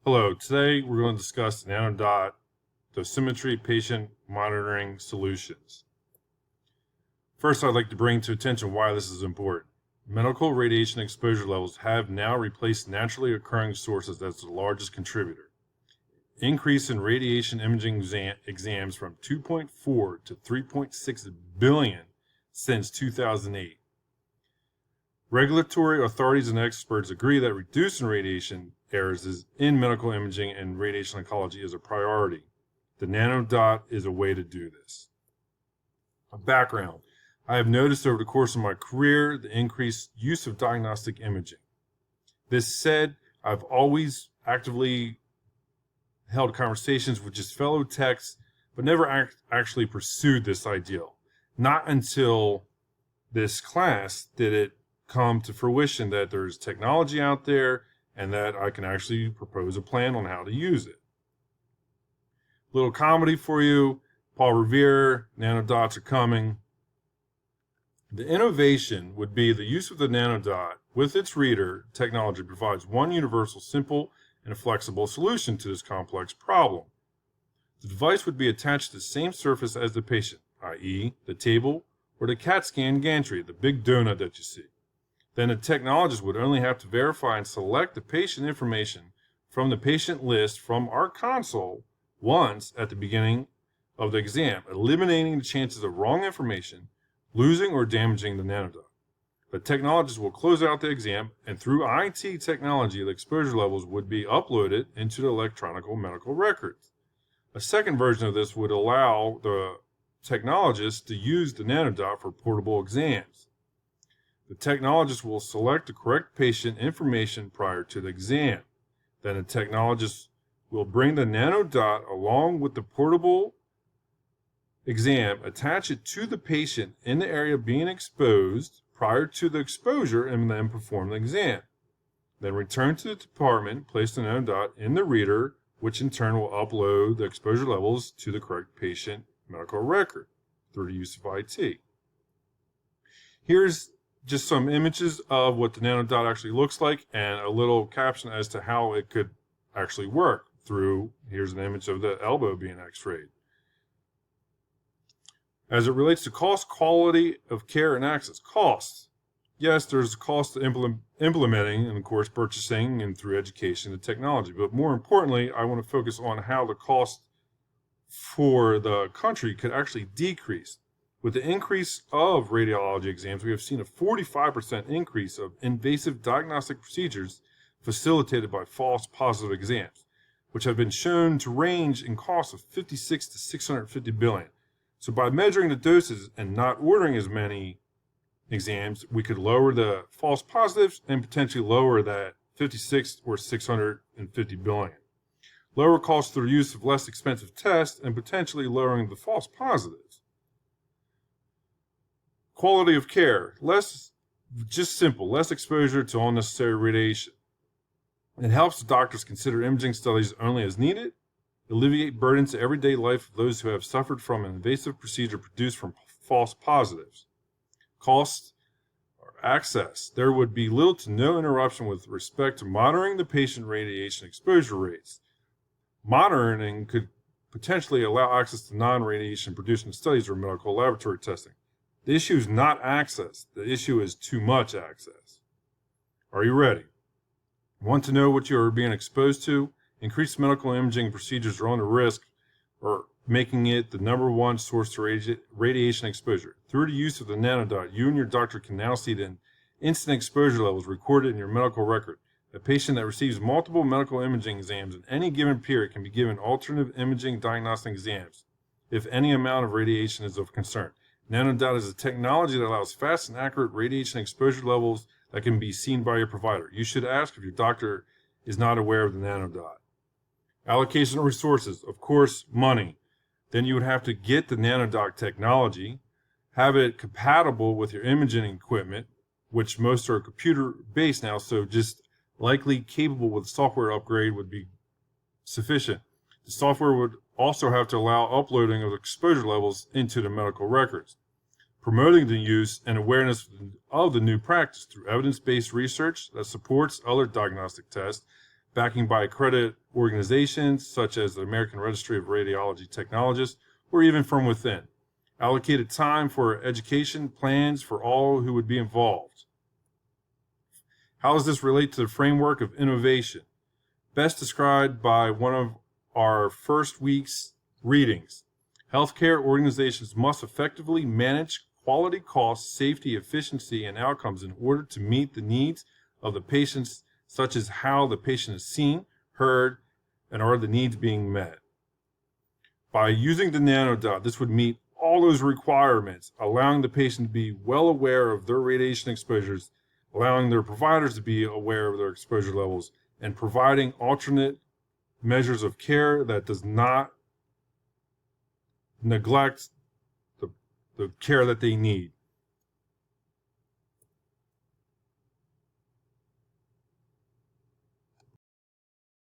Hello, today we're going to discuss nanodot dosimetry patient monitoring solutions. First, I'd like to bring to attention why this is important. Medical radiation exposure levels have now replaced naturally occurring sources as the largest contributor. Increase in radiation imaging exams from 2.4 to 3.6 billion since 2008. Regulatory authorities and experts agree that reducing radiation errors in medical imaging and radiation oncology is a priority. The nanodot is a way to do this. A background. I have noticed over the course of my career the increased use of diagnostic imaging. This said, I've always actively held conversations with just fellow techs, but never actually pursued this ideal. Not until this class did it come to fruition that there's technology out there and that I can actually propose a plan on how to use it. Little comedy for you. Paul Revere, nanodots are coming. The innovation would be the use of the nanodot with its reader technology provides one universal, simple, and flexible solution to this complex problem. The device would be attached to the same surface as the patient, i.e. the table or the CAT scan gantry, the big donut that you see. Then the technologist would only have to verify and select the patient information from the patient list from our console once at the beginning of the exam, eliminating the chances of wrong information, losing or damaging the nanodot. The technologist will close out the exam, and through IT technology, the exposure levels would be uploaded into the electronic medical records. A second version of this would allow the technologist to use the nanodot for portable exams. The technologist will select the correct patient information prior to the exam. Then the technologist will bring the nanodot along with the portable exam, attach it to the patient in the area being exposed prior to the exposure, and then perform the exam. Then return to the department, place the nanodot in the reader, which in turn will upload the exposure levels to the correct patient medical record through the use of IT. Here's just some images of what the nanodot actually looks like and a little caption as to how it could actually work here's an image of the elbow being x-rayed. As it relates to cost, quality of care, and access. Costs. Yes, there's a cost to implementing and, of course, purchasing and through education and technology. But more importantly, I want to focus on how the cost for the country could actually decrease. With the increase of radiology exams, we have seen a 45% increase of invasive diagnostic procedures facilitated by false positive exams, which have been shown to range in cost of 56 to 650 billion. So by measuring the doses and not ordering as many exams, we could lower the false positives and potentially lower that 56 or 650 billion. Lower costs through use of less expensive tests and potentially lowering the false positives. Quality of care, less exposure to unnecessary radiation. It helps the doctors consider imaging studies only as needed, alleviate burdens to everyday life of those who have suffered from an invasive procedure produced from false positives. Cost or access. There would be little to no interruption with respect to monitoring the patient radiation exposure rates. Monitoring could potentially allow access to non-radiation producing studies or medical laboratory testing. The issue is not access. The issue is too much access. Are you ready? Want to know what you are being exposed to? Increased medical imaging procedures are on the risk or making it the number one source to radiation exposure. Through the use of the nanodot, you and your doctor can now see the instant exposure levels recorded in your medical record. A patient that receives multiple medical imaging exams in any given period can be given alternative imaging diagnostic exams if any amount of radiation is of concern. Nanodot is a technology that allows fast and accurate radiation exposure levels that can be seen by your provider. You should ask if your doctor is not aware of the nanodot. Allocation of resources, of course, money. Then you would have to get the nanodot technology, have it compatible with your imaging equipment, which most are computer-based now, so just likely capable with software upgrade would be sufficient. The software would also have to allow uploading of exposure levels into the medical records. Promoting the use and awareness of the new practice through evidence-based research that supports other diagnostic tests, backing by accredited organizations such as the American Registry of Radiology Technologists, or even from within. Allocated time for education plans for all who would be involved. How does this relate to the framework of innovation? Best described by one of our first week's readings. Healthcare organizations must effectively manage quality, cost, safety, efficiency, and outcomes in order to meet the needs of the patients, such as how the patient is seen, heard, and are the needs being met. By using the nanodot, this would meet all those requirements, allowing the patient to be well aware of their radiation exposures, allowing their providers to be aware of their exposure levels, and providing alternate measures of care that does not neglect the care that they need.